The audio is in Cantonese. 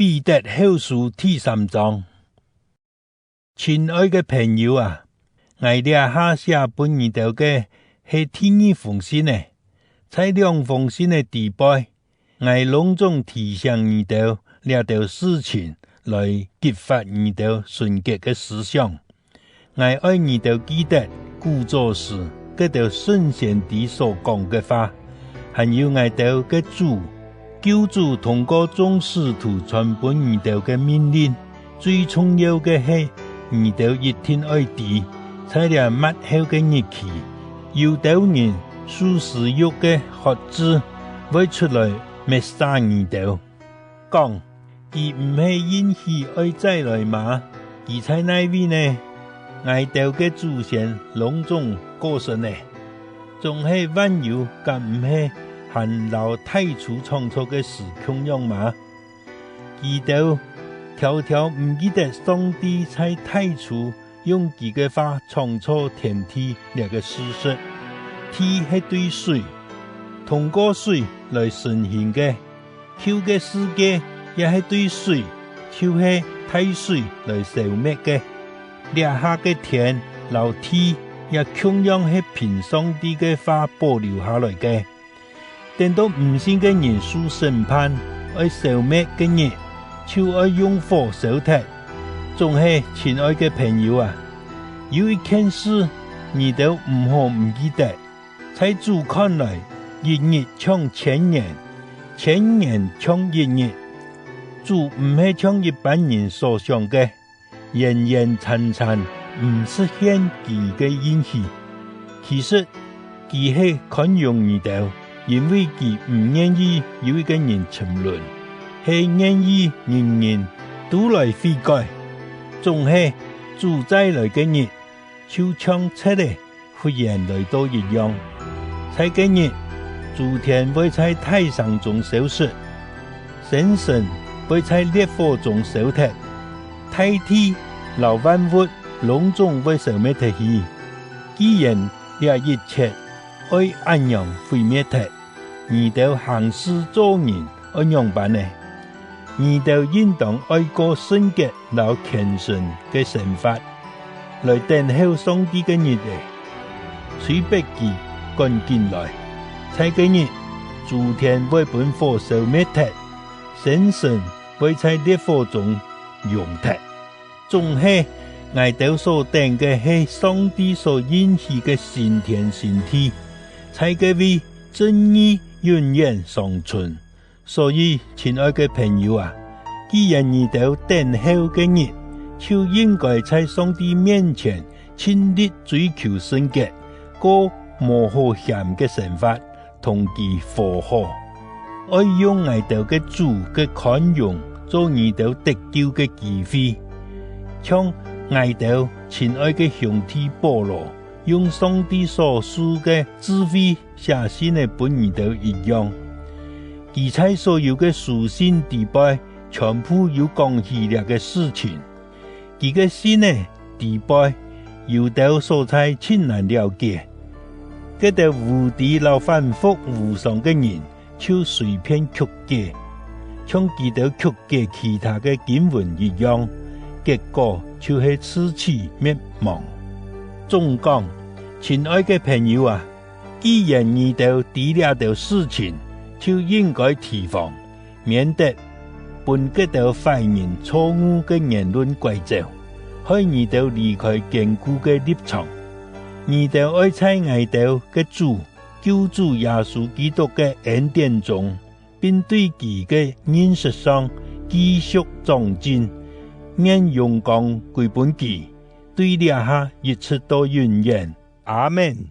彼得後書第3章，親愛嘅朋友啊，我倆下寫本你哋嘅係第二封信呢，在兩封信嘅底背，我隆重提醒你哋倆條事情來激發你哋純潔嘅思想。我愛你哋記得古早時嗰條聖賢弟所講嘅話，還有我哋嘅主。救主通過眾使徒傳本你哋嘅命令，最重要嘅係你哋一定要知，在了末後嘅日期，有啲人素食肉嘅學子會出來滅殺你哋。講，佢唔係因喜愛再來嗎？佢在哪位呢？我哋嘅祖先隆重過身呢，仲係萬有，咁唔係含老太初創造嘅時空樣嘛？記得條條唔記得上帝在太初用佢嘅話創造天地呢個事實。天係對水，通過水來成形嘅；舊嘅世界也係對水，就係太水來消滅嘅。呢下嘅天老地也同樣係憑上帝嘅話保留下來嘅。等到唔信嘅人受審判，愛消滅嘅人，就愛用火燒剔。仲係親愛嘅朋友啊，有一件事你都唔好唔記得，在主看來，一日像千年，千年像一日。主唔係像一般人所想嘅，炎炎殘殘，唔實現佢嘅應許。其實佢係寬容你哋。因為佢唔願意有一個人沉淪，係願意人人都來悔改。仲係主再來嘅日，就像七日忽然來到一樣。在嘅日，主天會在太陽中消失，星辰會在烈火中燒剔，大地和萬物隆重會消滅脫去。既然這一切愛安樣毀滅脫，你哋行事做人安樣辦呢？你哋應當愛過聖潔和虔誠嘅生活，來等候上帝嘅日嚟，隨別佢趕進來。在嘅日，主天會本火燒滅脫，星辰會在烈火中熔脫。仲係我哋所等嘅係上帝所應許嘅新天新地，在嘅位正義永遠長存。所以親愛嘅朋友啊，既然你哋等候嘅日，就應該在上帝面前盡力追求聖潔，過無好嫌嘅生活，同佢和好。愛用我哋嘅主嘅寬容做你哋得救嘅機會，像我哋親愛嘅兄弟保羅用上帝所賜嘅智慧寫信嘅本你哋一樣，佢在所有嘅書信底背全部有講起了嘅事情。佢嘅信呢底背有啲所在親難了解，嗰啲無知老反覆無常嘅人就隨便曲解，像佢哋曲解其他嘅經文一樣，結果就係此次滅亡。總講，親愛嘅朋友啊，既然你哋知了條事情，就應該提防，免得本嗰條壞人錯誤嘅言論拐走，害你哋離開堅固嘅立場。你哋愛在我哋嘅主救主耶穌基督嘅恩典中，並對佢嘅認識上繼續長進，願榮光歸本佢，對列下一直到永遠。阿們。